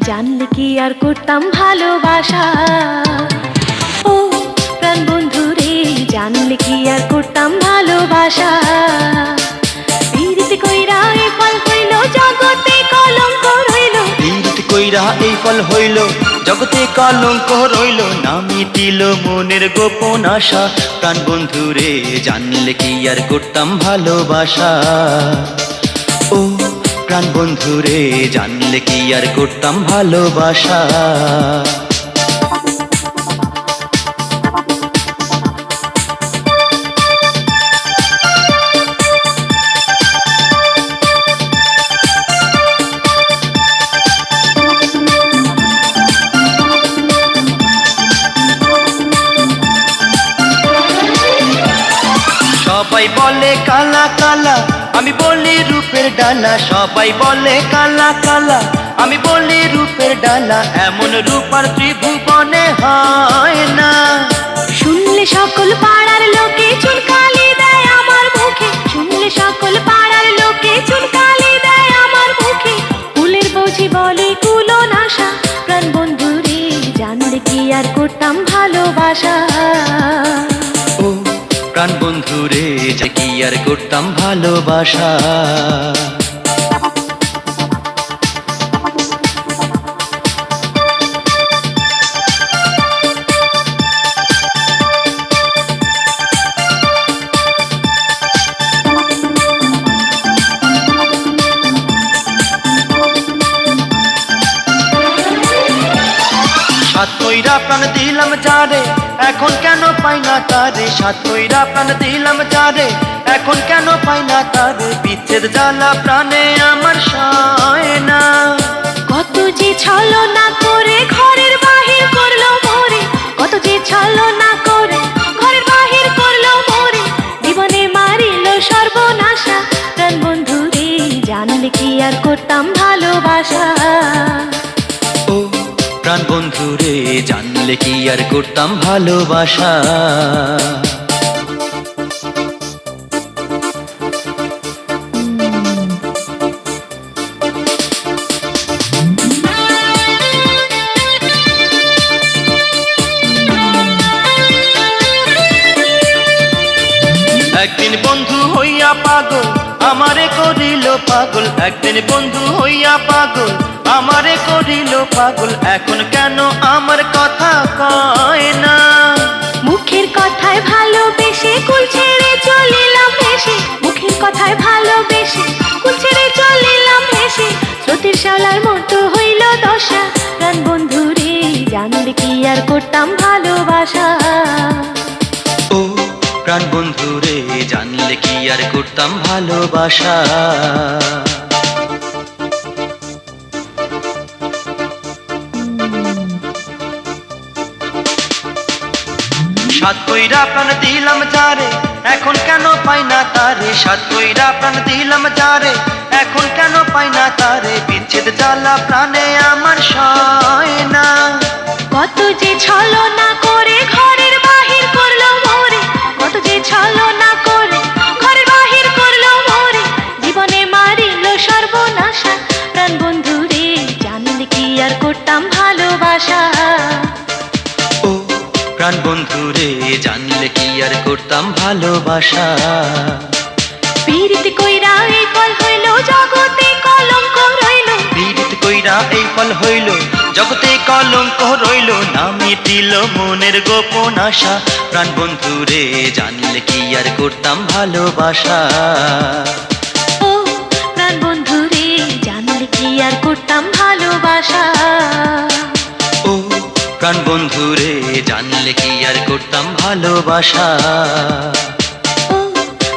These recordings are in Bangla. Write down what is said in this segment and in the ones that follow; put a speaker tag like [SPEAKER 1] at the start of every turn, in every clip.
[SPEAKER 1] জানলে কি আর করতাম ভালোবাসা, ও প্রাণ বন্ধু রে, জানলে কি আর করতাম ভালোবাসা। পীড়িত কইরা এই ফল হইল, জগতে কলঙ্ক রইল।
[SPEAKER 2] পীড়িত কইরা এই ফল হইল, জগতে কলঙ্ক রইল। না মিটিল মনের গোপন আশা, প্রাণ বন্ধু রে, জানলে কি আর করতাম ভালোবাসা। ও প্রাণ বন্ধু রে, জানলে কি আর করতাম ভালোবাসা। সবাই বলে কালা কালা, আমি বলি রূপের ডালা। সবাই বলে কালা কালা, আমি বলি রূপের ডালা। এমন রূপ আর ত্রিভুবনে হয় না।
[SPEAKER 1] শুনলে সকল পাড়ার লোকে চুনকালি দেয় আমার মুখে, শুনলে সকল পাড়ার লোকে চুনকালি দেয় আমার মুখে। ফুলের বৌঝি বলে কুলন আশা, প্রাণ বন্ধু রে, জানলে কি আর করতাম ভালোবাসা।
[SPEAKER 2] ও প্রাণ বন্ধু রে, যে কি আর করতাম ভালোবাসা। সাত কইরা প্রাণ দিলাম যারে, এখন কেন পাই না তারে। সাত কইরা প্রাণ দিলাম যারে, এখন কেন পাই না তারে। বিচ্ছেদ জ্বালা প্রাণে আমার সয় না।
[SPEAKER 1] কত যে ছলনা করে ঘরের বাহির করলো মোরে, কত যে ছলনা করে ঘরের বাহির করলো মোরে। জীবনে মারিল সর্বনাশা, প্রাণ বন্ধু রে, জানলে কি আর করতাম ভালোবাসা।
[SPEAKER 2] ও প্রাণ বন্ধু রে, জানলে কি আর করতাম ভালোবাসা। একদিন বন্ধু হইয়া পাগল, আমারে করিল পাগল। একদিন বন্ধু হইয়া পাগল, আমারে করিল পাগল। এখন কেন আমার কথা কয় না।
[SPEAKER 1] মুখের কথায় ভালোবেসে কুল ছেড়ে চলিলাম হেসে, মুখের কথায় ভালোবেসে কুল ছেড়ে চলিলাম হেসে। স্রোতের শালার মতো হইল দশা, প্রাণ বন্ধু রে, জানলে কি আর করতাম ভালোবাসা।
[SPEAKER 2] ও প্রাণ বন্ধু রে, জানলে কি আর করতাম ভালোবাসা। সাত কইরা প্রাণ দিলাম যারে, এখন কেন পাই না তারে। সাত কইরা প্রাণ দিলাম যারে, এখন কেন পাই না তারে। বিচ্ছেদ জ্বালা প্রাণে আমার সয় না।
[SPEAKER 1] কত যে ছলনা করে ঘরের বাহির করলো মোরে, কত যে ছলনা করে ঘরের বাহির করলো মোরে। জীবনে মারিল সর্বনাশা, প্রাণ বন্ধু রে, জানলে কি আর করতাম ভালোবাসা।
[SPEAKER 2] ও প্রাণ বন্ধু রে, জানলে কি আর করতাম ভালোবাসা।
[SPEAKER 1] পীড়িত কইরা এই ফল হইল, জগতে কলঙ্ক রইল।
[SPEAKER 2] পীড়িত কইরা এই ফল হইল, জগতে কলঙ্ক রইল। না মিটিল মনের গোপন আশা, প্রাণ বন্ধু রে, জানলে কি আর করতাম ভালোবাসা।
[SPEAKER 1] ও প্রাণ বন্ধু রে, জানলে কি আর করতাম ভালোবাসা।
[SPEAKER 2] ও প্রাণ বন্ধু রে, জানলে কি আর করতাম ভালোবাসা।
[SPEAKER 1] ও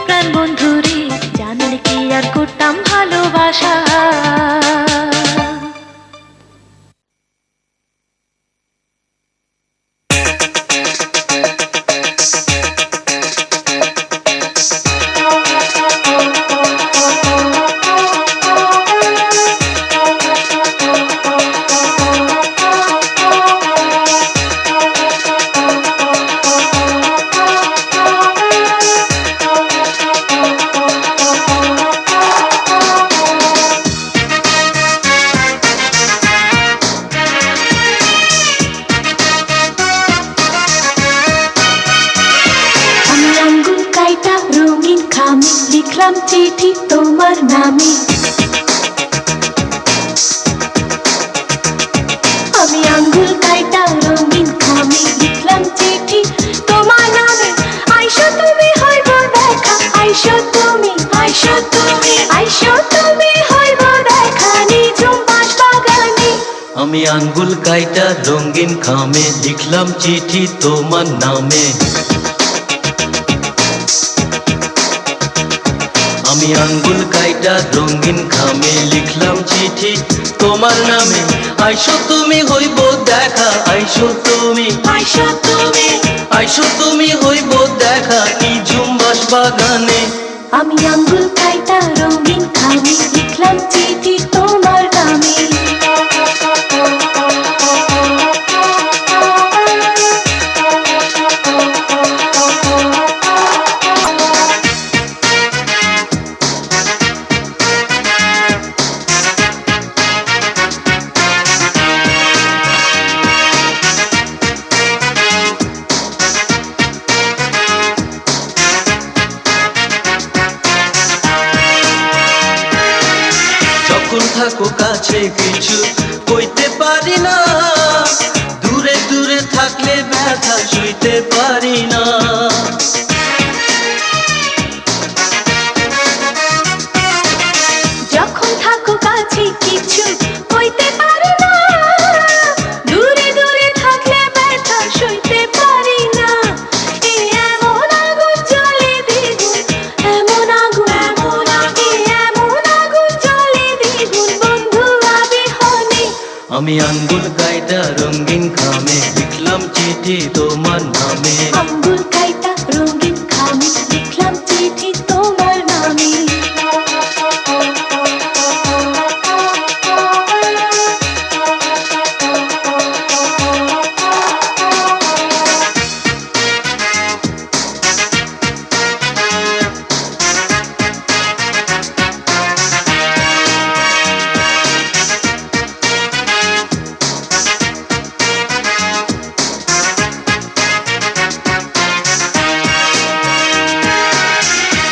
[SPEAKER 1] প্রাণ বন্ধু রে, জানলে কি আর করতাম ভালোবাসা। লিখলাম চিঠি তোমার নামে। আমি আঙ্গুল কাইটা রঙিন খামে লিখলাম চিঠি তোমার নামে। আইসো তুমি হইব দেখা, আইসো তুমি, আইসো তুমি, আইসো তুমি হইব দেখা নিঝুম বাঁশবাগানে।
[SPEAKER 3] আমি আঙ্গুল কাইটা রঙিন খামে লিখলাম চিঠি তোমার নামে। আমি আঙ্গুল কাইটা রঙিন খামে লিখলাম চিঠি তোমার নামে। আইসো তুমি হইব দেখা, আইসো তুমি,
[SPEAKER 1] আইসো তুমি,
[SPEAKER 3] আইসো তুমি হইব দেখা নিঝুম বাঁশবাগানে।
[SPEAKER 1] আমি আঙ্গুল কাইটা রঙিন খামে লিখলাম চিঠি তোমার নামে।
[SPEAKER 3] যখন থাকো কাছে কিছু কইতে পারি না, দূরে দূরে থাকলে ব্যথা সইতে পারি না।
[SPEAKER 1] যখন থাকো কাছে কিছু কইতে পারি না, দূরে দূরে থাকলে ব্যথা সইতে পারি না। এই এমন আগুন জ্বলে দ্বিগুণ, এমন আগুন, এমন আগুন, এমন আগুন জ্বলে দ্বিগুণ বন্ধু আবিহনে।
[SPEAKER 3] আমি আঙ্গুল কাইটা রঙিন খামে লিখলাম চিঠি তোমার নামে।
[SPEAKER 1] আঙ্গুল কাইটা রঙিন খামে লিখলাম চিঠি তোমার নামে।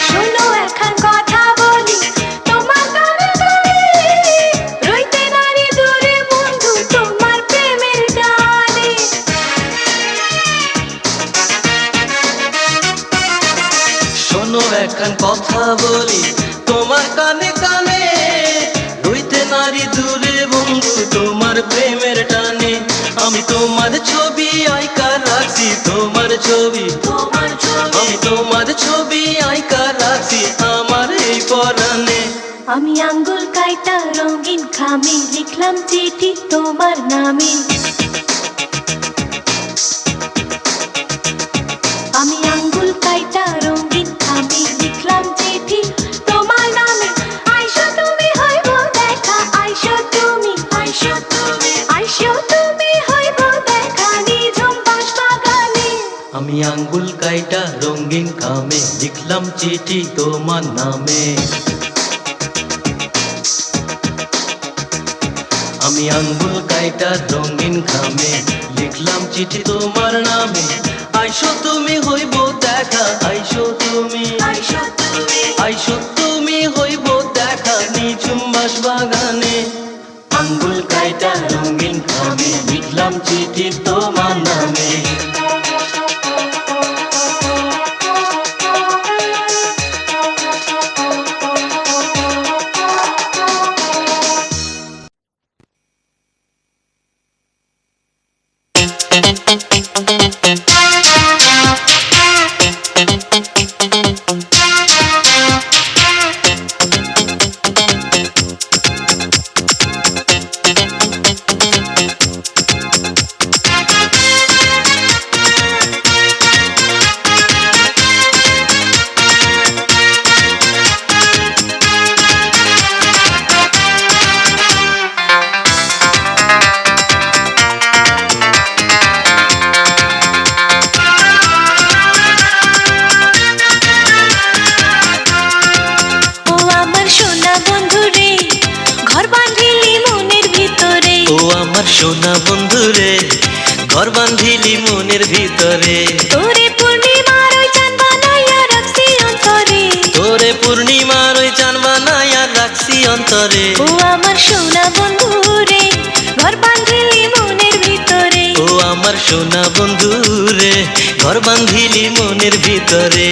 [SPEAKER 1] শোনো এখন কথা বলি তোমার কানে কানে, রইতে নারী দূরে বন্ধু তোমার প্রেমের টানে।
[SPEAKER 3] শোনো এখন কথা বলি তোমার কানে কানে, রইতে নারী দূরে বন্ধু তোমার প্রেমের টানে। আমি তোমার ছবি আইকা রাখছি, তোমার ছবি,
[SPEAKER 1] তোমার ছবি,
[SPEAKER 3] আমি তোমার ছবি আইকা রাখছি আমার এই পরাণে।
[SPEAKER 1] আমি আঙ্গুল কাইটা রঙিন খামে লিখলাম চিঠি তোমার নামে। আমি আঙ্গুল কাইটা রঙিন খামে লিখলাম চিঠি তোমার নামে। আইসো তুমি হইব দেখা, আইসো তুমি, আইসো তুমি, আইসো তুমি হইব দেখা নিঝুম বাঁশবাগানে।
[SPEAKER 3] আমি আঙ্গুল কাইটা রঙিন খামে লিখলাম চিঠি তোমার নামে। আমি আঙ্গুল কাইটা রঙিন খামে লিখলাম চিঠি তোমার নামে। আইসো তুমি হইব দেখা, আইসো তুমি,
[SPEAKER 1] আইসো তুমি,
[SPEAKER 3] আইসো তুমি হইব দেখা নিঝুম বাঁশবাগানে। আঙ্গুল কাইটা রঙিন খামে লিখলাম চিঠি তোমার নামে। সোনা বন্ধুরে ঘর বাঁধিলি মনের ভিতরে
[SPEAKER 1] তোরে পূর্ণিমার ওই চাঁদ বানাইয়া রাখছি অন্তরে
[SPEAKER 3] তোরে পূর্ণিমা অন্তরে।
[SPEAKER 1] ও আমার সোনা বন্ধু রে, ঘর বাঁধিলি মনের ভিতরে।
[SPEAKER 3] ও আমার সোনা বন্ধু রে, ঘর বাঁধিলি মনের ভিতরে।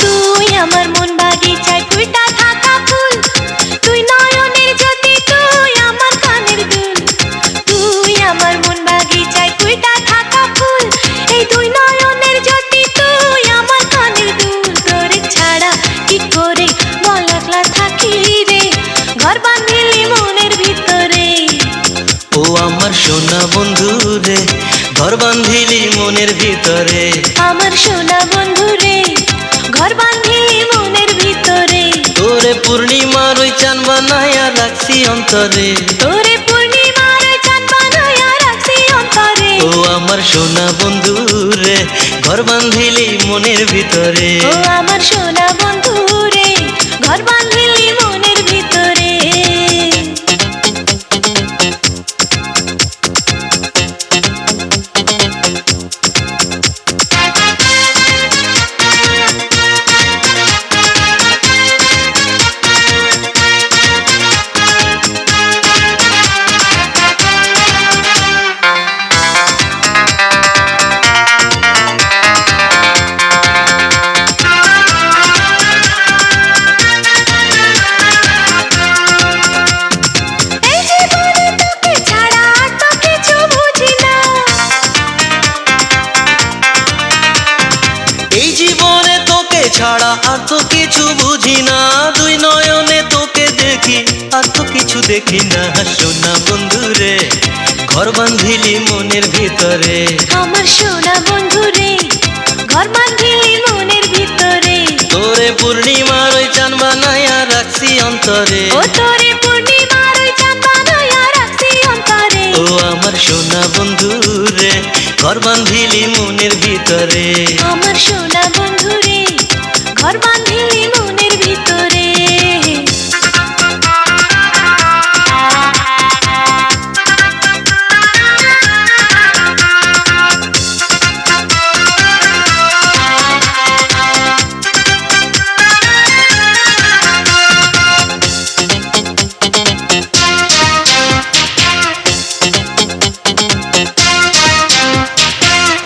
[SPEAKER 1] তুই আমার মন বাগিচায় ফুইটা থাকা ফুল, তুই নয়নের জ্যোতি, তুই আমার কানের দুল। তুই আমার মন বাগিচায় ফুইটা থাকা ফুল, এই দুই নয়নের জ্যোতি, তুই আমার কানের দুল। তোরে ছাড়া কি করে বল একলা থাকি রে, ঘর বাঁধিলি মনের ভিতরে।
[SPEAKER 3] ও আমার সোনা বন্ধু রে, ঘর বাঁধিলি মনের ভিতরে।
[SPEAKER 1] আমার সোনা বন্ধু রে, ঘর বাঁধিলি মনের ভিতরে।
[SPEAKER 3] তোরে পূর্ণিমার ওই চান বানায়া রাখছি অন্তরে।
[SPEAKER 1] তোরে পূর্ণিমার চাঁদ বানায়া রাখছি অন্তরে।
[SPEAKER 3] ও আমার সোনা বন্ধু রে, ঘর বাঁধিলি মনের ভিতরে।
[SPEAKER 1] ও আমার সোনা বন্ধু রে, ঘর বাঁধিলি মনের ভিতরে। এই জীবনে তোকে ছাড়া আর তো কিছু বুঝি না।
[SPEAKER 3] এই জীবনে তোকে ছাড়া আর তো কিছু বুঝি না। দুই নয়নে তোকে দেখি আর তো কিছু দেখি না। সোনা বন্ধু রে, ঘর বাঁধিলি মনের ভিতরে।
[SPEAKER 1] আমার সোনা বন্ধু রে, ঘর বাঁধিলি মনের ভিতরে।
[SPEAKER 3] তোরে পূর্ণিমার ওই চান বানায়া রাখছি অন্তরে।
[SPEAKER 1] ও তোরে পূর্ণিমার চাঁদ বানায়া রাখছি অন্তরে।
[SPEAKER 3] ও আমার সোনা বন্ধু রে, ঘর বাঁধিলি মনের ভিতরে।
[SPEAKER 1] আমার সোনা বন্ধু রে, ঘর বাঁধিলি মনের ভিতরে।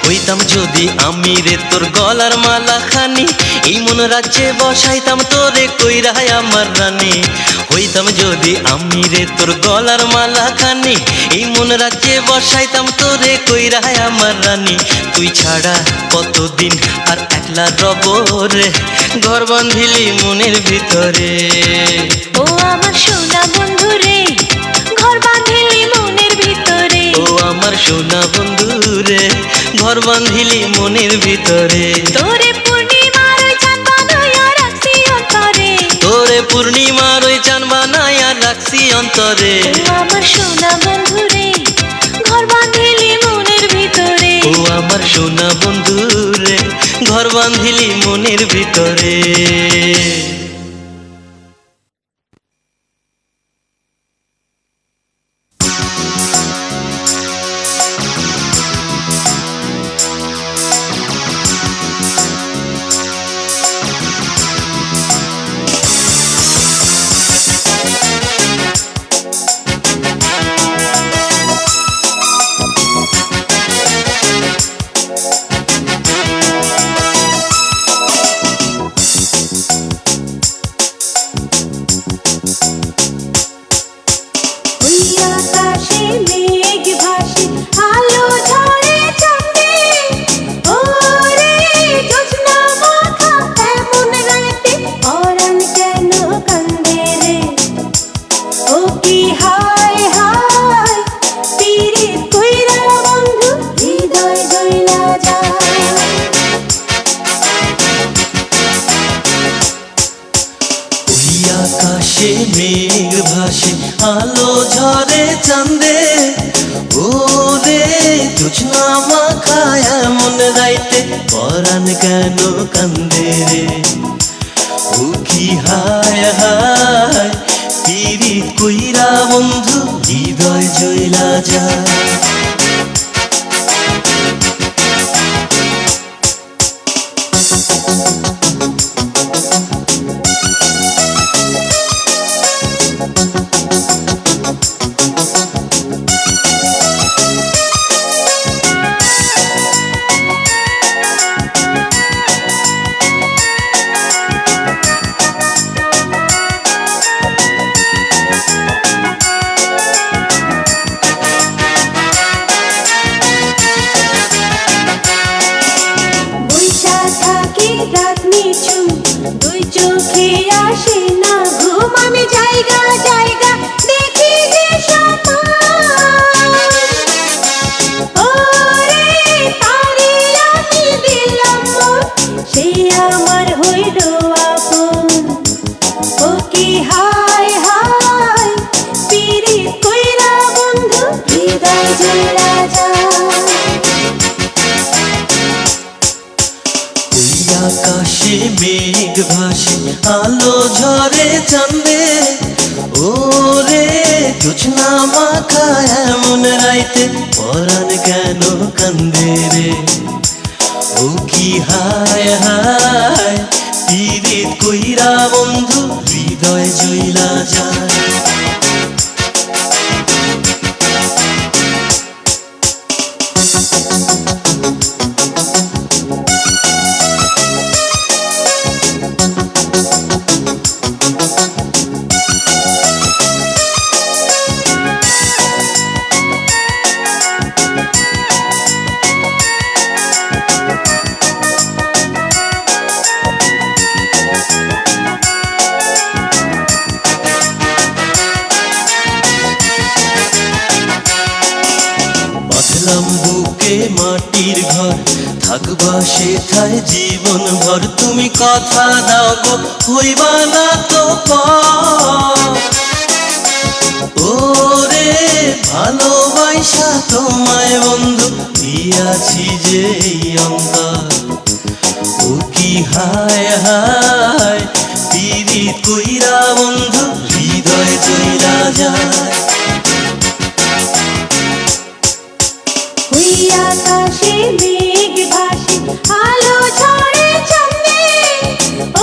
[SPEAKER 3] হইতাম যদি আমি রে তোর গলার মালা খানি, এই মন রাজ্যে বসাইতাম তোরে কইরাই আমার রানী। হইতাম যদি আমি রে তোর গলার মালা খানি, এই মন রাজ্যে বসাইতাম তোরে কইরাই আমার রানী। তুই ছাড়া কতদিন আর একলা রব রে, ঘর বাঁধিলি মনের ভিতরে।
[SPEAKER 1] ও আমার সোনা বন্ধু রে, ঘর বাঁধিলি মনের ভিতরে।
[SPEAKER 3] ও আমার সোনা বন্ধু রে, ঘর বাঁধিলি মনের ভিতরে।
[SPEAKER 1] তোরে পূর্ণিমার চাঁদ বানায়া রাখছি অন্তরে।
[SPEAKER 3] তোরে পূর্ণিমার ওই চান বানায়া রাখছি অন্তরে।
[SPEAKER 1] ও আমার সোনা বন্ধু রে, ঘর বাঁধিলি মনের ভিতরে।
[SPEAKER 3] ও আমার সোনা বন্ধু রে, ঘর বাঁধিলি মনের ভিতরে। আকাশে মেঘ ভাসে, আলো ঝরে চাঁদে। ওরে জোছনা মাখায় এমন রাইতে পরাণ কেন কান্দে রে ও কি হায় হায় পীড়িত কইরা বন্ধু হৃদয় জইলা যায়
[SPEAKER 1] দুই চোখে আসে না ঘুম আমি জায়গা জায়গা দেখি যে ওরে তারে আমি দিলাম সে আমার হইল আপন ও কি হায় হায় পীড়িত কইরা বন্ধু হৃদয় জুড়া যায়
[SPEAKER 3] আকাশে মেঘ ভাসে আলো ঝরে চাঁদে ওরে জোছনা মাখায় এমন রাইতে পরাণ কেন কান্দে রে ও কি হায় হায় পীড়িত কইরা বন্ধু হৃদয় জইলা যায় বুকে মাটির ঘর থাকবা সেথায় জীবন ভর তুমি কথা দাও গো হইবা না তো ওরে ভালোবাসা তোমায় বন্ধু দিয়াছি যে অন্তর ও কি হায় হায় পীড়িত কইরা বন্ধু হৃদয় জইলা যায়
[SPEAKER 1] আকাশে মেঘ ভাসে আলো ঝরে চাঁদে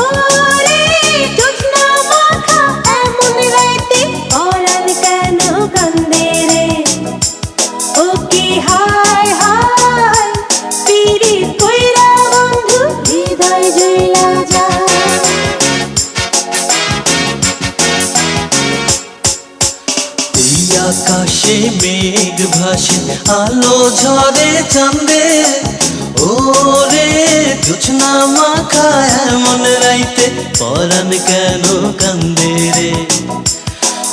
[SPEAKER 1] ওরে জোছনা মাখা এমন রাইতে পরাণ কেন কান্দে রে ও কি হায় হায় পীড়িত কইরা বন্ধু হৃদয় জইলা যায়
[SPEAKER 3] আকাশে মেঘ ভাসে আলো ঝরে চাঁদে ওরে জোছনা মাখায় এমন রাইতে পরাণ কেন কান্দে রে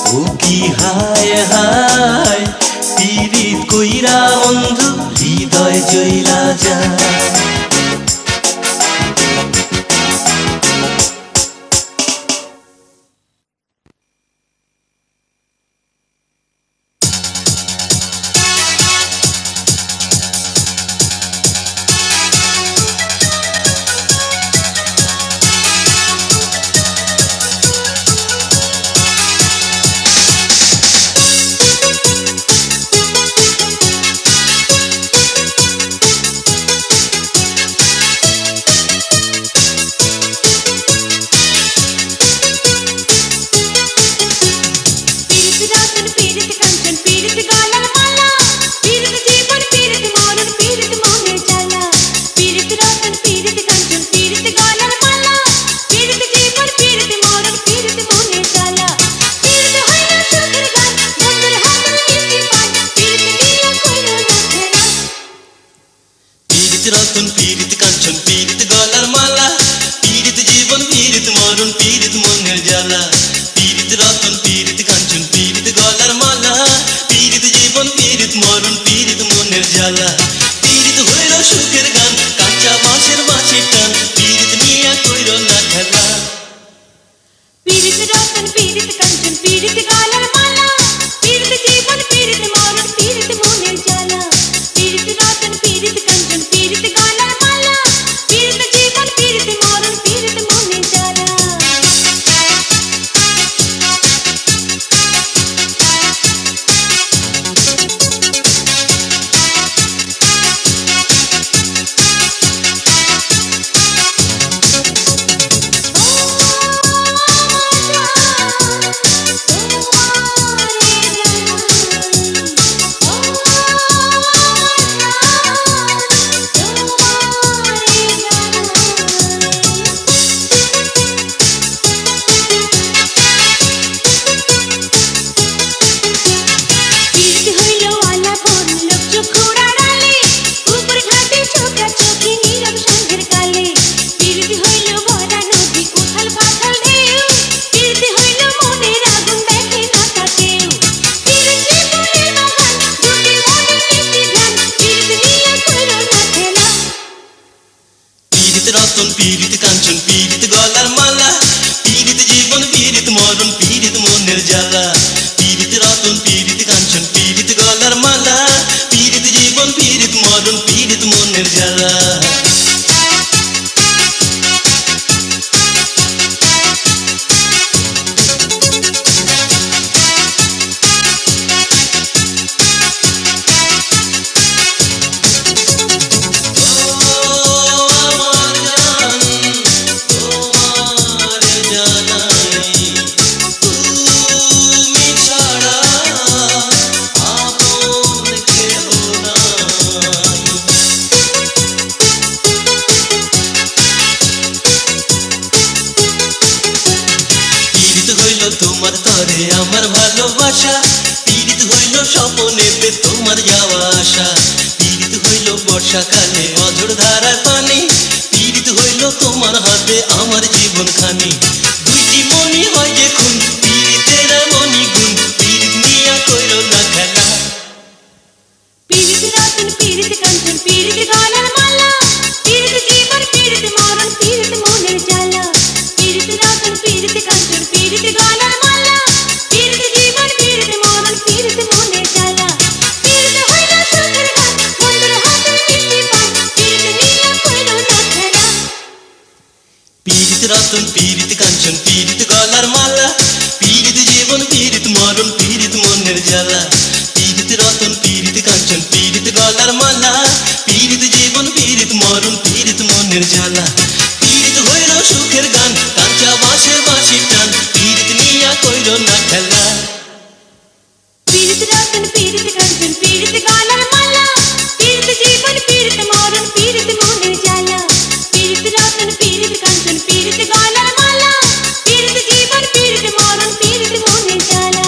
[SPEAKER 3] ও কি হায় হায় পীড়িত কইরা বন্ধু হৃদয় জইলা যায়
[SPEAKER 4] রতন পীড়িত কাঞ্চন পীড়িত গলার মালা পীড়িত জীবন পীড়িত মরণ পীড়িত মনের জ্বালা পীড়িত রতন পীড়িত কাঞ্চন পীড়িত গলার মালা পীড়িত জীবন পীড়িত মরণ পীড়িত মনের জ্বালা পীড়িত হইল সুখের গান কাঁচা বাঁশের বাঁশির টান পীড়িত নিয়ে কইর না খেলা
[SPEAKER 1] পীড়িত রতন পীড়িত কাঞ্চন পীড়িত গলার মালা পীড়িত জীবন পীড়িত মরণ পীড়িত মনের
[SPEAKER 4] পীড়িত রতন পীড়িত কাঞ্চন পীড়িত গলার মালা পীড়িত জীবন পীড়িত মরণ পীড়িত মনের জ্বালা পীড়িত রতন পীড়িত কাঞ্চন পীড়িত গলার মালা পীড়িত জীবন পীড়িত মরণ পীড়িত মনের জ্বালা তোমার তরে আমার ভালোবাসা পীড়িত হইল স্বপ্নেতে তোমার যাওয়া আসা পীড়িত হইল বর্ষাকালে অঝোর ধারায় পানি পীড়িত হইল তোমার হাতে আমার জীবন খানি দুইটি মনি হয় যে খুন পীড়িতের মনি গুণ পীড়িত নিয়া কইল না খেলা
[SPEAKER 1] পীড়িত রতন পীড়িত কাঞ্চন পীড়িত গলার মালা পীড়িত জীবন পীড়িত মরণ পীড়িত মনের জ্বালা পীড়িত রতন পীড়িত কাঞ্চন পীড়িত গলার মালা পীড়িত জীবন পীড়িত মরণ পীড়িত মনের জ্বালা পীড়িত হইল সুখের গান বন্ধুর হাতের মিষ্টি পান পীড়িত নিয়া কইল না খেলা
[SPEAKER 4] পীড়িত রতন পীড়িত কাঞ্চন পীড়িত গলার মালা পীড়িত জীবন পীড়িত মরণ পীড়িত মনের জ্বালা পীড়িত রতন পীড়িত কাঞ্চন পীড়িত গলার মালা পীড়িত জীবন পীড়িত মরণ পীড়িত মনের জ্বালা পীড়িত হইল সুখের গান কাঞ্চা বাঁশে বাঁশি টান পীড়িত নিয়া কইল না খেলা
[SPEAKER 1] পীড়িত রতন পীড়িত কাঞ্চন পীড়িত গলার মালা পীড়িত জীবন পীড়িত মরণ পীড়িত মনের জ্বালা পীড়িত রতন পীড়িত কাঞ্চন পীড়িত গলার মালা পীড়িত জীবন পীড়িত মরণ পীড়িত মনের জ্বালা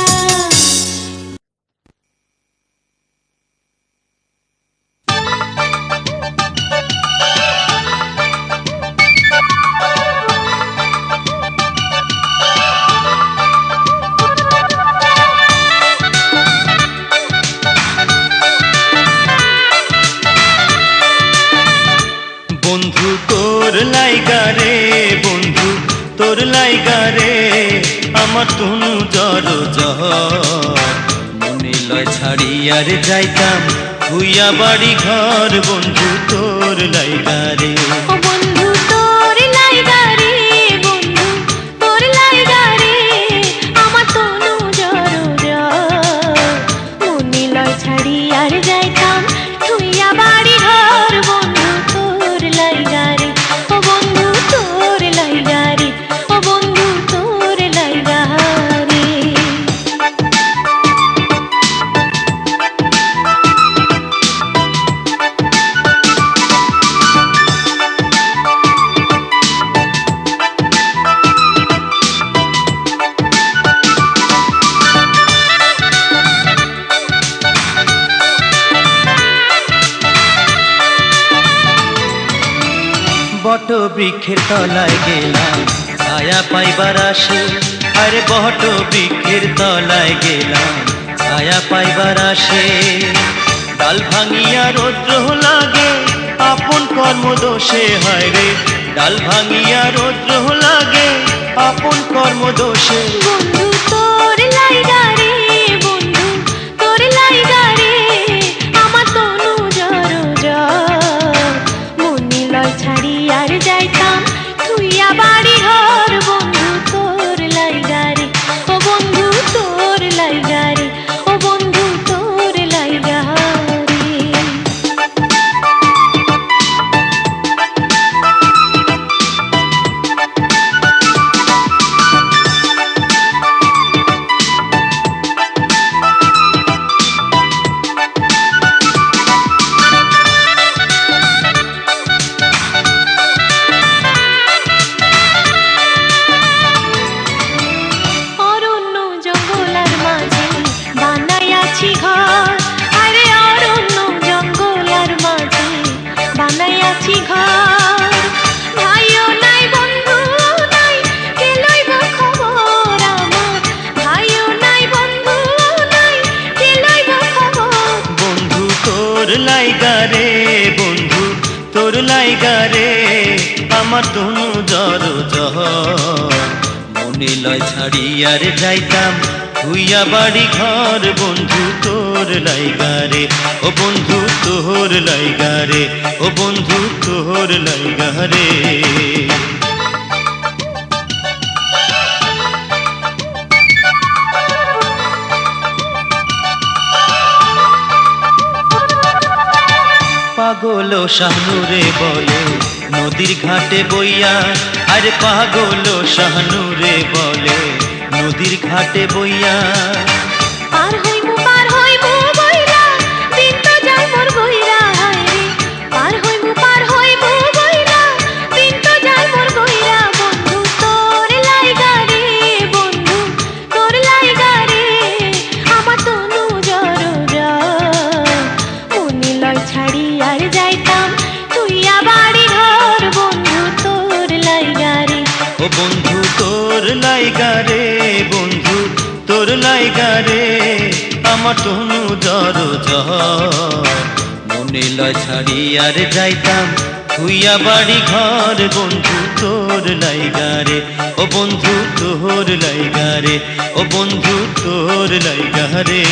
[SPEAKER 2] বন্ধু তোর লাইগা রে বন্ধু তোর লাইগা রে আমার তুনু জর মনে লয় ছাড়ি আর যাইতাম ভুইয়া বাড়ি ঘর বন্ধু তোর লাইগা রে
[SPEAKER 1] ও বন্ধু তোর লাইগা রে বন্ধু তোর লাইগা রে আমার তনু জর মনে লয় ছাড়ি আর যাইতাম থুইয়া বাড়ি ঘর বন্ধু তোর লাইগা রে ও বন্ধু তোর লাইগা রে ও বন্ধু তোর লাইগা রে
[SPEAKER 2] বট বৃক্ষের তলায় গেলাম ছায়া পাইবার আসে আরে বট বৃক্ষের তলায় গেলাম ছায়া পাইবার আসে ডাল ভাঙিয়া রৌদ্র লাগে আপন কর্ম দোষে হয় রে ডাল ভাঙিয়া রৌদ্র লাগে আপন কর্ম দোষে
[SPEAKER 1] বন্ধু তোর লাইগা রে বন্ধু তোর লাইগা রে আমার তনু জর মনে লয় ছাড়ি আর যাইতাম থুইয়া বাড়ি ঘর বন্ধু তোর লাইগা রে ও বন্ধু তোর লাইগা রে ও বন্ধু তোর লাইগা রে অরণ্য জঙ্গল আর মাঝে বানাইয়াছি ঘর আরে অরণ্য জঙ্গল আর মাঝে বানাইয়াছি ঘর ভাইও নাই বন্ধু নাই কে লইব খবর আমার ভাইও নাই বন্ধু নাই কে লইব খবর
[SPEAKER 2] বন্ধু তোর লাইগা রে বন্ধু তোর লাইগা রে আমার তনু জড় জহর। মনে লয় ছাড়ি আর যাইতাম ভুইয়া বাড়ি ঘর, বন্ধু তোর লাইগারে ও বন্ধু তোর লাইগারে ও বন্ধু তোর লাইগারে। পাগল শাহনুরে বলে নদীর ঘাটে বইয়া, আরে পাগল শাহনুরে বলে নদীর ঘাটে বইয়া।
[SPEAKER 1] পার হইমু বইরা, দিন তো যায় মোর বইরা হায়রে। পার হইমু বইরা, দিন তো যায় মোর বইরা। বন্ধু তোর লাইগারে, বন্ধু তোর লাইগারে, আমার তনু জড় জড়। মনে লয় ছাড়ি আর যাইতাম তুইয়া বাড়ি ঘর, বন্ধু তোর লাইগারে
[SPEAKER 2] ও বন্ধু তোর লাইগারে বন্ধু তোর লাইগারে, আমার তনু জড় জড়। মনে লয় ছাড়ি আর যাইতাম ভুইয়া বাড়ি ঘর, বন্ধু তোর লাইগারে ও বন্ধু তোর লাইগারে ও বন্ধু তোর লাইগারে।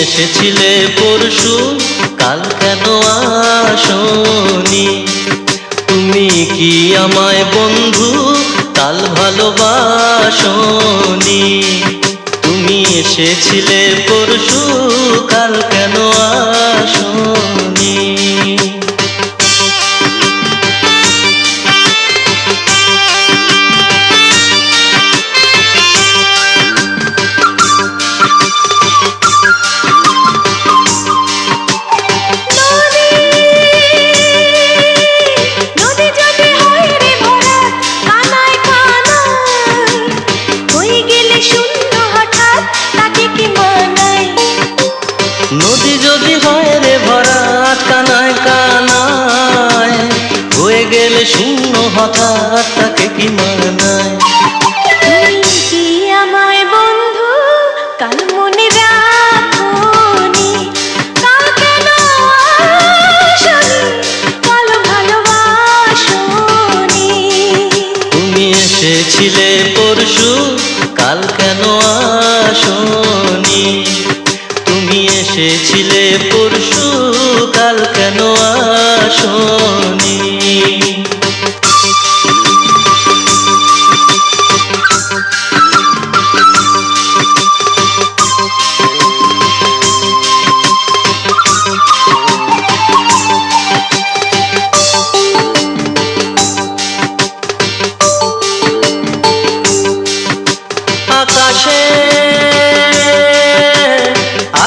[SPEAKER 3] এসেছিলে পরশু কাল কেন আসনি? তুমি কি আমায় বন্ধু কাল ভালোবাসনি? তুমি এসেছিলে পরশু কাল কেন আসনি? শূন্য হঠাৎ তাকে কি মানায়?
[SPEAKER 1] তুমি কি আমায় বন্ধু কাল মনে রাখোনি? কাল কেন আসনি? কাল ভালোবাসনি?
[SPEAKER 3] তুমি এসেছিলে পরশু কাল কেন আসনি? তুমি এসেছিলে পরশু কাল কেন আসনি?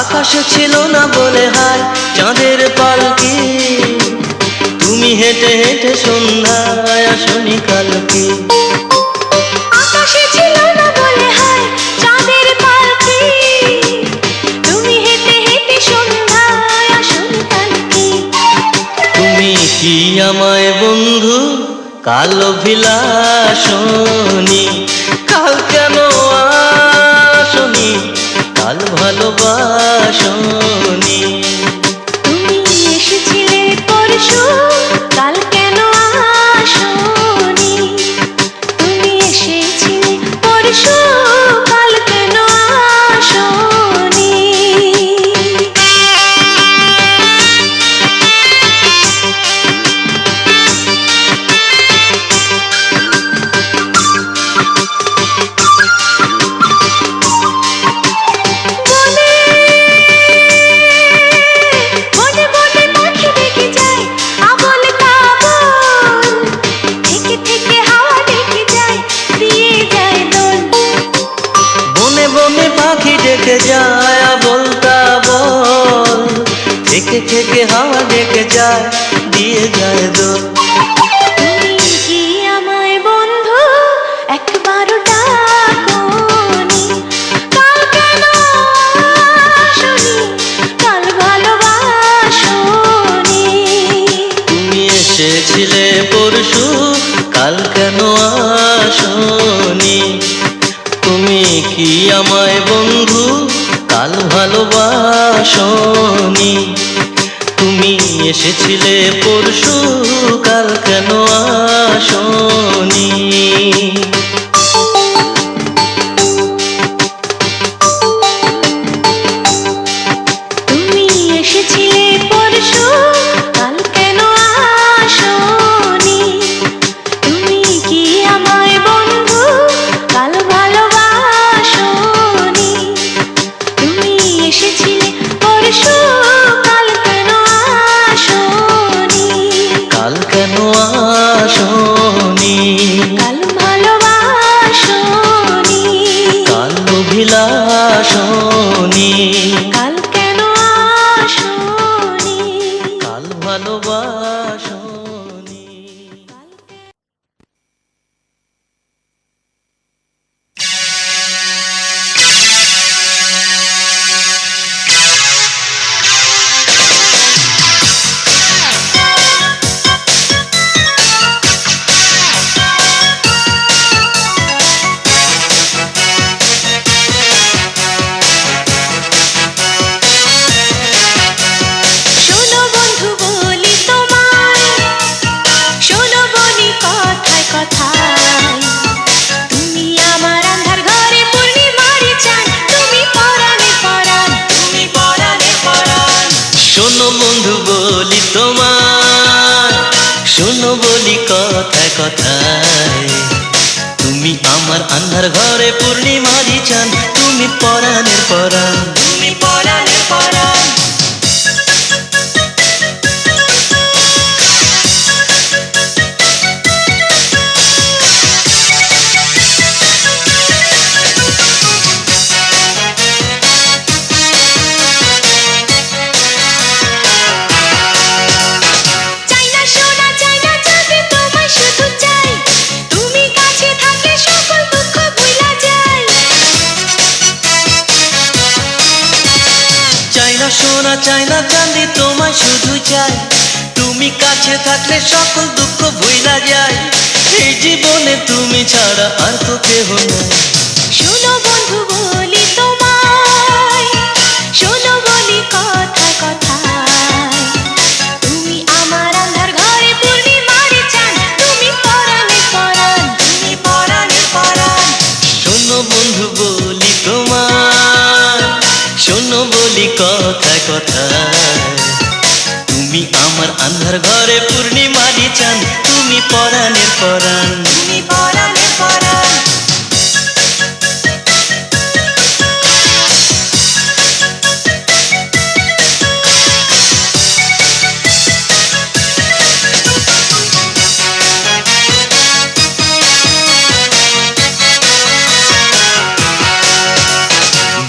[SPEAKER 3] আকাশে ছিল না বলে হায় চাঁদের পালকি, তুমি হেঁটে হেঁটে সন্ধ্যায় আসনি কালকে।
[SPEAKER 1] আকাশে ছিল না বলে হায় চাঁদের পালকি, তুমি হেঁটে হেঁটে সন্ধ্যায় আসনি কালকে।
[SPEAKER 3] তুমি কি আমায় বন্ধু কাল অভিলাষনি? কাল কেন আসনি? কাল ভালোবাসনি?
[SPEAKER 1] তুমি এসেছিলে পরশু কাল কেন আসনি? তুমি এসেছিলে পরশু কাল কেন আসনি?
[SPEAKER 3] থেকে থেকে হাওয়া ডেকে যায়, দিয়ে যায় দোল।
[SPEAKER 1] তুমি কি আমায় বন্ধু একবারও ডাকোনি? কাল কেন আসোনি? কাল ভালোবাসোনি?
[SPEAKER 3] তুমি এসেছিলে পরশু, কাল কেন আসোনি? তুমি কি আমায় বন্ধু কাল ভালোবাসোনি? তুমি এসেছিলে পরশু, কাল কেন আসোনি?
[SPEAKER 1] তুমি এসেছিলে পরশু, কাল কেন আসোনি? তুমি কি আমায় বন্ধু কাল ভালোবাসোনি? তুমি এসেছিলে পরশু, কাল কেন আসোনি?
[SPEAKER 3] কাল কেন আসোনি?
[SPEAKER 1] কাল ভালোবাসোনি?
[SPEAKER 3] কাল অভিলাষোনি?
[SPEAKER 1] কাল কেন আসোনি?
[SPEAKER 3] কাল ভালোবাসোনি?
[SPEAKER 1] শোনো বন্ধু বলি তোমায়, শোনো বলি কথায় কথায়, তুমি আমার আন্ধার ঘরে পূর্ণিমারি চান, তুমি পরাণে পরাণ, তুমি পরাণে পরাণ।
[SPEAKER 3] শোনো বন্ধু বলি তোমার, শোনো বলি কথায় কথায়, তুমি আমার আন্ধার ঘরে পূর্ণিমারি চান, তুমি পরাণের পরাণ,
[SPEAKER 1] তুমি পরাণে পরাণ। চাই না সোনা, চাই না চাঁদি, তোমায় শুধু চাই, তুমি কাছে থাকলে সকল দুঃখ ভুলা যায়।
[SPEAKER 3] চাই না সোনা, চাই না চাঁদি, তোমায় শুধু চাই, তুমি কাছে থাকলে সকল দুঃখ ভুলা যায়। এই জীবনে তুমি ছাড়া আর তো কেহ নাই।
[SPEAKER 1] শোনো বন্ধু বলি তোমায়, শোনো বলি কথায় কথায়, তুমি আমার আন্ধার ঘরে পূর্ণিমারি চান, তুমি পরাণে পরাণ, তুমি পরাণে পরাণ।
[SPEAKER 3] শোনো বন্ধু বলি তোমার, শোনো বলি কথায় কথায়, তুমি আমার আন্ধার ঘরে পূর্ণিমারি চান, তুমি পরাণের পরাণ,
[SPEAKER 1] তুমি পরাণে পরাণ।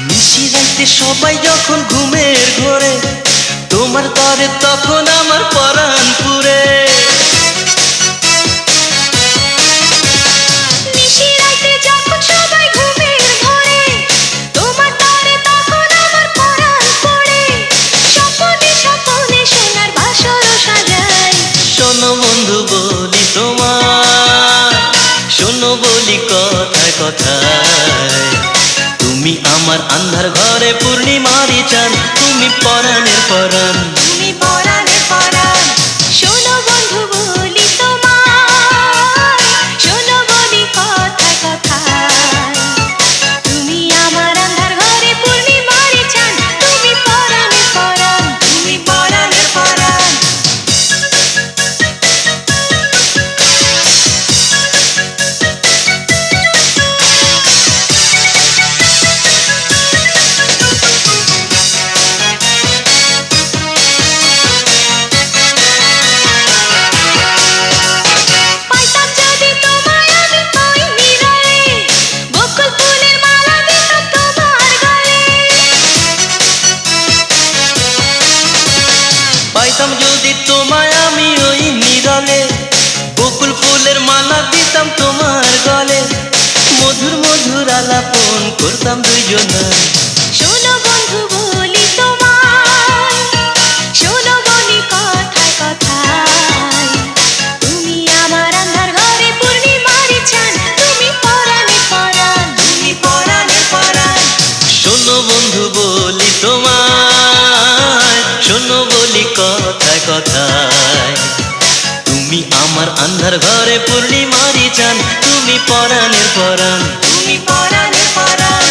[SPEAKER 3] নিশি রাইতে সবাই যখন ঘুমের ঘরে, তোমার তরে তখন আমার পরাণ পুরে।
[SPEAKER 1] নিশি রাতে যখন সবাই ঘুমের ঘরে, তোমার তরে তখন আমার পরাণ পড়ে, স্বপনে স্বপনে সোনার বাসর সাজাই।
[SPEAKER 3] শোনো বন্ধু বলি তোমার, শোনো বলি কথায় কথায়, তুমি আমার আন্ধার ঘরে পূর্ণিমারি চান, তুমি পরাণের পরাণ,
[SPEAKER 1] তুমি পরাণে পরাণ। শোনো বন্ধু বলি তোমায়, শোনো বলি কথায় কথায়, তুমি আমার আন্ধার ঘরে পূর্ণিমারি চান, তুমি পরাণে পরাণ, তুমি পরাণে পরাণ।
[SPEAKER 3] তোমায় আমি ওই নিরলে, বকুল ফুলের মালা দিতাম তোমার গলে, মধুর মধুর আলাপন করতাম দুইজনা।
[SPEAKER 1] শোনো বন্ধু বলি তোমায়, শোনো বলি কথায় কথায়, তুমি আমার আন্ধার ঘরে পূর্ণিমার চাঁদ, তুমি পরাণে পরাণ, তুমি পরাণে পরাণ।
[SPEAKER 3] শোনো বন্ধু বলি তোমায়, শোনো বলি কথায় কথায়, তুমি আমার আন্ধার ঘরে পূর্ণিমারি চান, তুমি পরাণের পরাণ,
[SPEAKER 1] তুমি পরাণে পরাণ।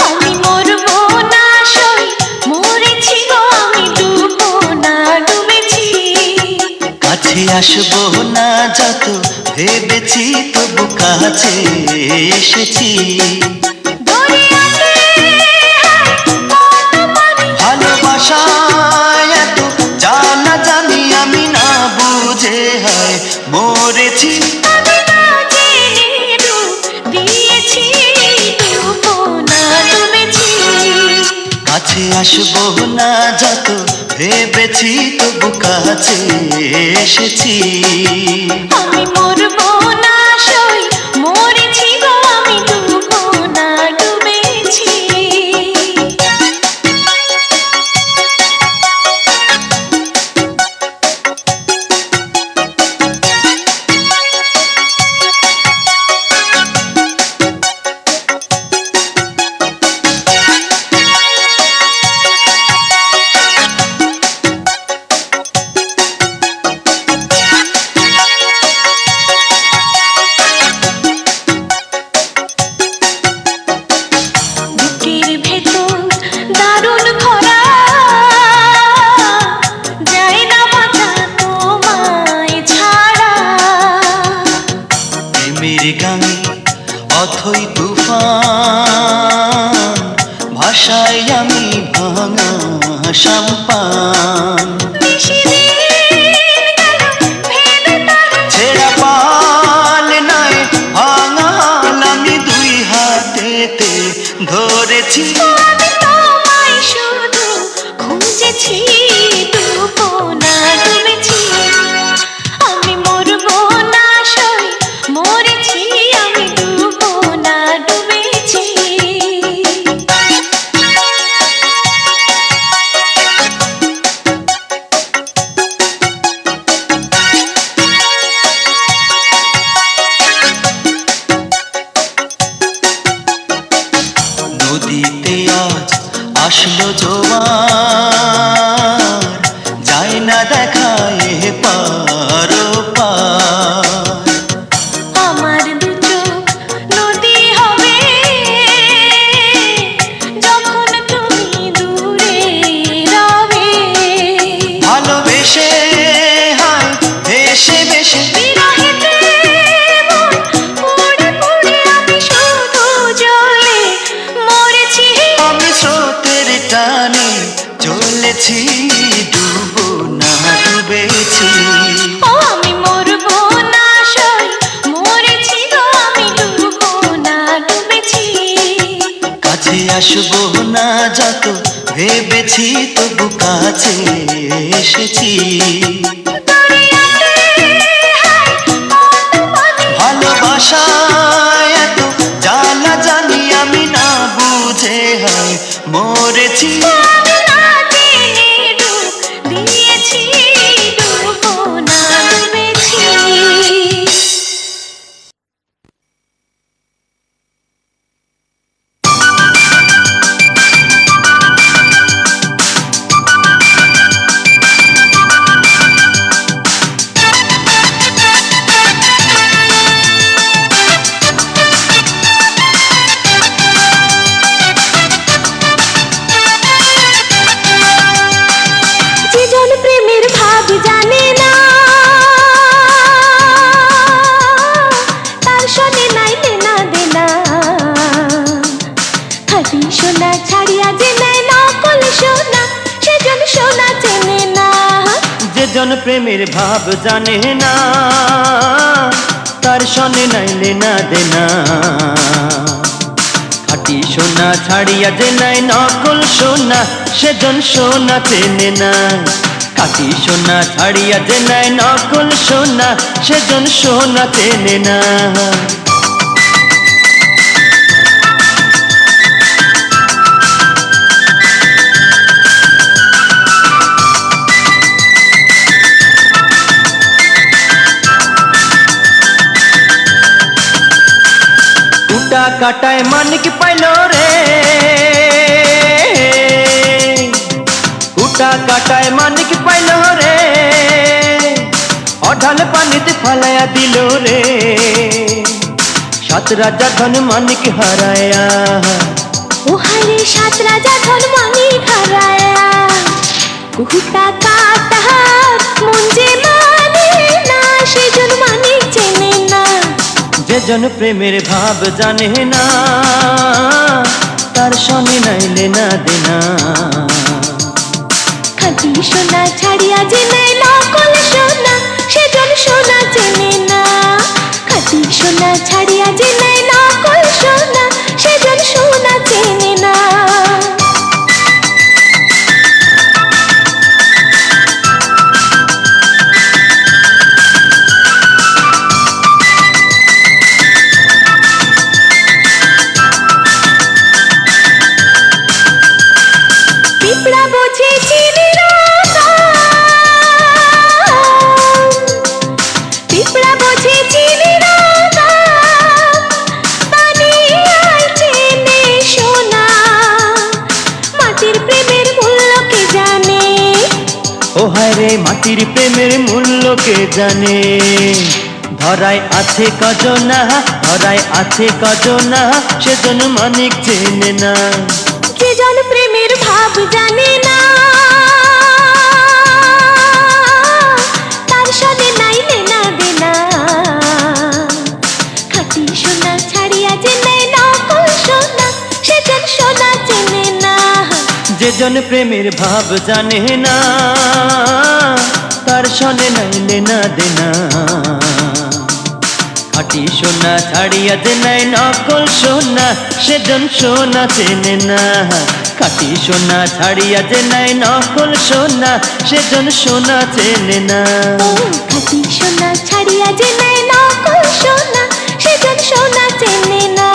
[SPEAKER 1] আমি মরবো না সই, মরেছি গো আমি, ডুববো না ডুবেছি।
[SPEAKER 2] কাছে আসবো না যত ভেবেছি তবু কাছে এসেছি।
[SPEAKER 1] দরিয়াতে হায় কত পানি,
[SPEAKER 2] ভালোবাসায় এত জানা জানি আমি না বুঝে হয় মরেছি।
[SPEAKER 1] আমি না জেনে ডুব দিয়েছি, ডুববো না ডুবেছি।
[SPEAKER 2] কাছে আসবো না যত ভেবেছি তবু কাছে এসেছি।
[SPEAKER 1] আমি মরবো না সই, মরেছি গো আমি, ডুববো না ডুবেছি। বুকের ভেতর দারুণ খরা, যায় না বাঁচা তোমায় ছাড়া।
[SPEAKER 2] প্রেমের গানে অথই তুফান, ভাষায় আমি ভাঙা সাম্পান।
[SPEAKER 1] বেশি দিন গেল ভেবে তার,
[SPEAKER 2] ছেঁড়া পাল নাই ভাঙাল আমি দুই হাতেতে ধরেছি।
[SPEAKER 1] আমি তোমায় শুধু খুঁজেছি, ডুববো না ডুবেছি। আমি মরবো না সই, মরেছি আমি, ডুববো না ডুবেছি।
[SPEAKER 2] নদীতে আজ আসলো জোয়ার, যায় না দেখা এ পার পার।
[SPEAKER 1] আমার দু চোখ নদী হবে যখন তুমি দূরে রবে।
[SPEAKER 2] ভালোবেসে হায় ভেসে ভেসে
[SPEAKER 1] বিরহেতে মন পুড়ে পুড়ে আমি শুধু জ্বলে মরেছি।
[SPEAKER 2] আমি স্রোতের টানে চলেছি, ডুবো না ডুবেছি।
[SPEAKER 1] ও আমি মরবো না সই, মরেছি গো আমি, ডুববো না ডুবেছি।
[SPEAKER 2] কাছে আসবো না যত ভেবেছি তবু কাছে এসেছি।
[SPEAKER 1] দরিয়াতে হায় কত পানি,
[SPEAKER 2] ভালোবাসায় এত জানা জানি আমি না বুঝে হয় মরেছি।
[SPEAKER 1] আমি না জেনে ডুব দিয়েছি, ডুববো না ডুবেছি। সোনা ছাড়িয়া যে নেয় নকল সোনা সেজন সোনা চেনে না।
[SPEAKER 2] যেজন প্রেমের ভাব জানে না তার সনে নাইলে না দেনা। খাঁটি সোনা ছাড়িয়া যে নাই নকল সোনা সেজন সোনা চেনে না। খাঁটি সোনা ছাড়িয়া যে নাই নকল সোনা সেজন সোনা চেনে না। কুটা কাটায় মানিক পাইল রে, কুটা কাটায় মানিক পাইল রে, অঢাল পানিতে ফালাইয়া দিল রে। সাত রাজা ধন মানিক হারায়া,
[SPEAKER 1] ও হায়রে সাত রাজা ধন মানিক হারায়া। কুটা কাটা মন যে মানে না সেজন মানিক চেনে না।
[SPEAKER 2] যেজন প্রেমের ভাব জানে না তার সনে নাইলে না দেনা।
[SPEAKER 1] খাঁটি সোনা ছাড়িয়া যে নেয় নকল সোনা সেজন সোনা চেনে না। খাঁটি সোনা ছাড়িয়া যে নেয় নকল সোনা সেজন সোনা চেনে না। পিঁপড়া বোঝে চিনির দাম, পিঁপড়া বোঝে চিনির দাম, বানিয়ায় চেনে সোনা। মাটির প্রেমের মূল্য কে জানে,
[SPEAKER 2] ও হায় রে মাটির প্রেমের মূল্য কে জানে। ধরায় আছে কজনা, ধরায় আছে কজনা সেজন মানিক চেনে না।
[SPEAKER 1] যেজন প্রেমের ভাব জানে না তার সনে নাইলে না দেনা। খাঁটি সোনা ছাড়িয়া যে নেয় নকল সোনা সেজন সোনা চেনে না।
[SPEAKER 2] যেজন প্রেমের ভাব জানে না তার সনে নাইলে না দেনা। খাঁটি সোনা ছাড়িয়া যে নাই নকল সোনা সেজন সোনা চেনে না। খাঁটি সোনা ছাড়িয়া যে নাই নকল সোনা সেজন সোনা চেনে না।
[SPEAKER 1] ও খাঁটি সোনা ছাড়িয়া যে নেয় নকল সোনা সেজন সোনা চেনে না।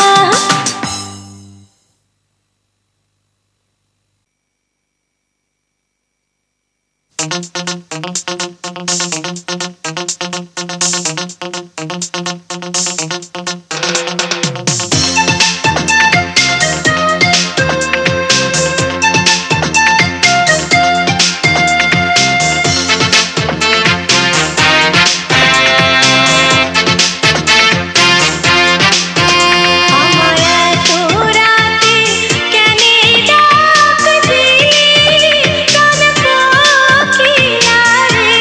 [SPEAKER 1] ডাক দি প্রাণ পাখিয়া রে।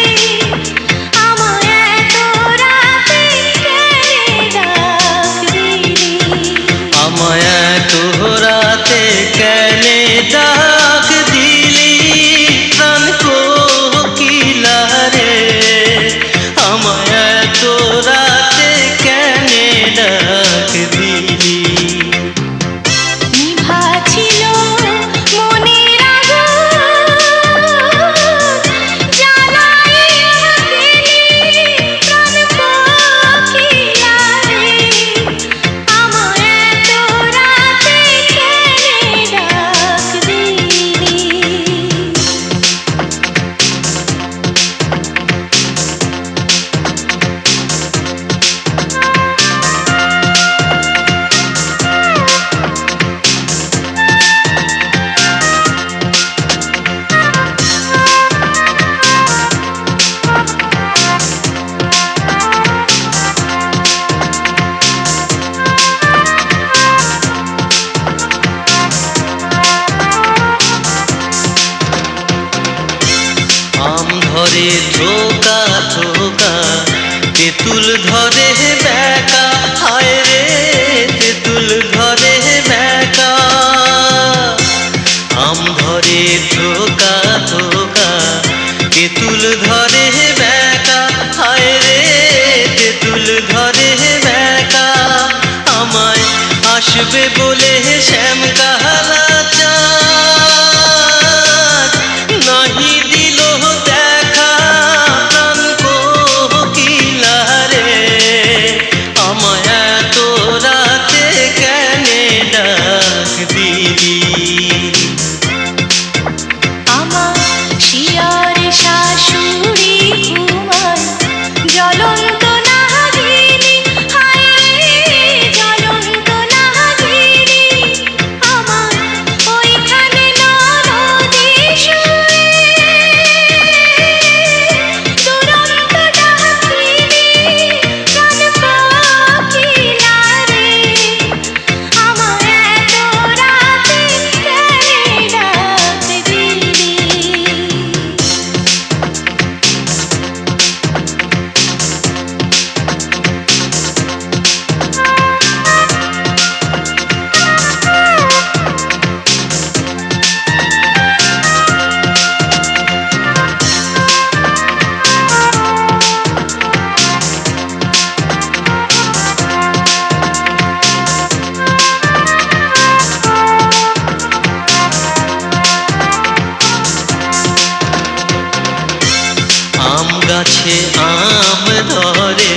[SPEAKER 3] গাছে আম ধরে,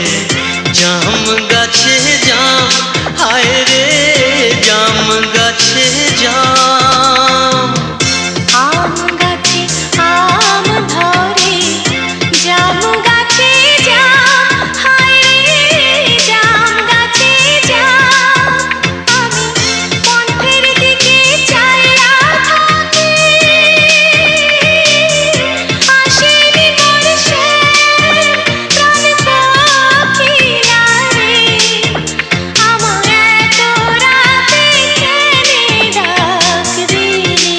[SPEAKER 3] জাম গাছে জাম, হায় রে জাম গাছে জাম।
[SPEAKER 1] আম গাছে আম ধরে, জাম গাছে জাম, হায় রে জাম গাছে জাম। আমি কণ্ঠের দিকে চাইয়া থাকি, আসেনি বর্ষে প্রাণ পাখিরা রে। আমার এত রাতে কেনে ডাক দিলি?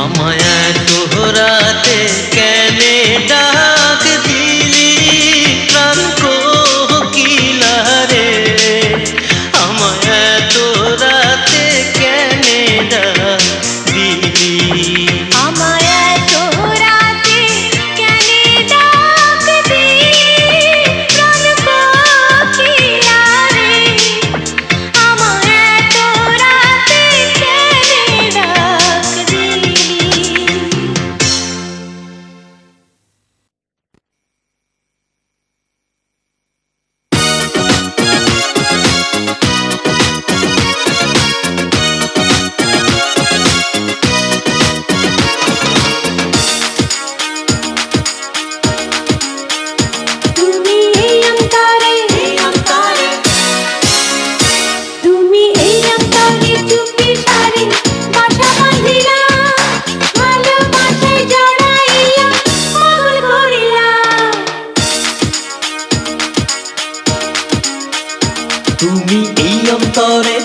[SPEAKER 3] আমায় তোহরাতে কেনে ডাক দিলি, প্রাণ কোকিলা রে। আমায় তোরাতে কেনে ডাক দিলি।
[SPEAKER 1] আমায় এত রাতে কেনে ডাক দিলি? প্রাণ পাখিরা রে। আমায় এত রাতে কেনে ডাক দিলি? তুমি এই অন্তরে, তুমি এই অন্তরে চুপি সারে বাসা বাঁধিলা, ভালোবাসায় জড়াইয়া পাগল করিলা।
[SPEAKER 3] তুমি এই অন্তরে,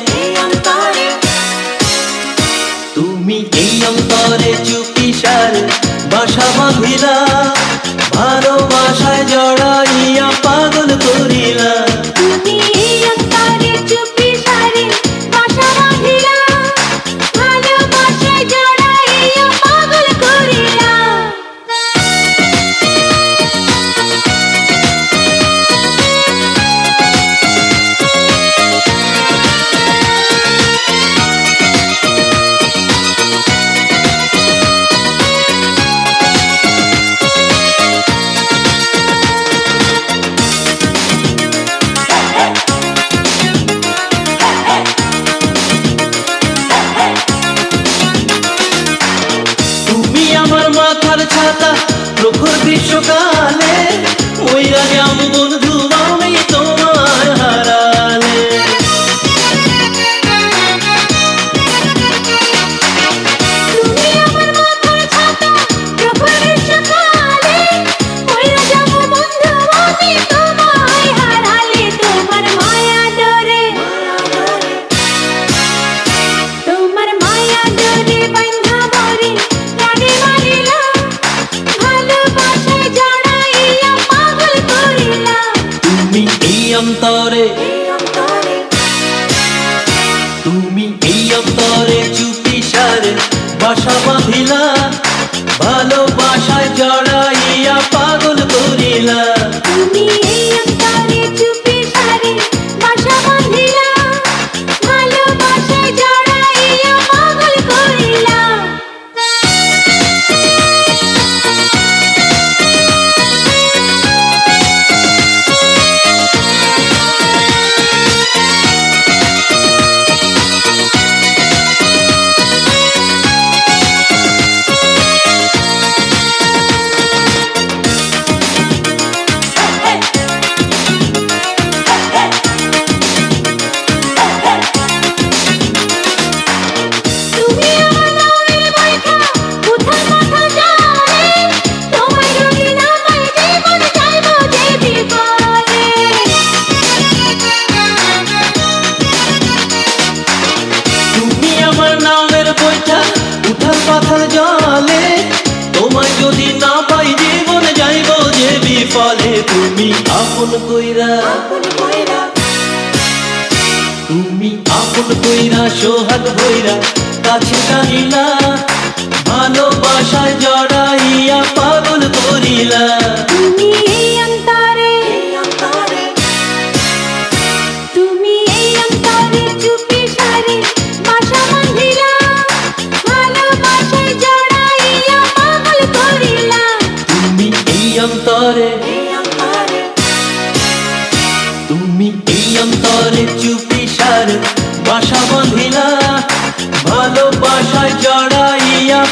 [SPEAKER 3] তুমি এই অন্তরে চুপি সারে বাসা বাঁধিলা, ভালোবাসায় জড়াইয়া পাগল করিলা।
[SPEAKER 1] তুমি এই অন্তরে চুপি সারে বাসা বাঁধিলা, ভালোবাসায় জড়াইয়া পাগল করিলা।
[SPEAKER 3] তুমি আমার মাথার ছাতা প্রখর গ্রীষ্মকালে, মইরা যাম বন্ধু আমি তোমায় হারালে।
[SPEAKER 1] তুমি আমার মাথার ছাতা প্রখরের সকালে, মইরা যাব বন্ধু আমি তোমায় হারালে। তোমার মায়া ডরে, তোমার মায়া ডরে বাঁধা মরে প্রাণে মারিলা, ভালোবাসায় জড়াইয়া পাগল করিলা।
[SPEAKER 3] তুমি এই অন্তরে, তুমি এই অন্তরে চুপি সারে বাসা বাঁধিলা, ভালোবাসায় জড়াইয়া পাগল করিলা।
[SPEAKER 1] তুমি এই অন্তরে চুপি সারে বাসা বাঁধিলা, ভালোবাসায় জড়াইয়া পাগল করিলা। তুমি আমার নামের বৈঠা উথাল পাথাল জালে, তোমায় যদি না পাই জীবন যাইব যে বিফলে।
[SPEAKER 3] তুমি আমার নামের বইটা উঠাল পাথাল জলে, তোমায় যদি না পাই জীবন যাইব যে বিফলে। তুমি আপন কইরা, তুমি আপন কইরা সোহাগ ভইরা কাছে টানিলা, ভালোবাসায় জড়াইয়া পাগল করিলা।
[SPEAKER 1] তুমি এই অন্তরে, তুমি এই অন্তরে চুপি সারে বাসা বাঁধিলা, ভালোবাসায় জড়াইয়া পাগল করিলা।
[SPEAKER 3] তুমি এই অন্তরে,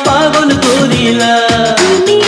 [SPEAKER 3] পাগল করিলা।
[SPEAKER 1] তুমি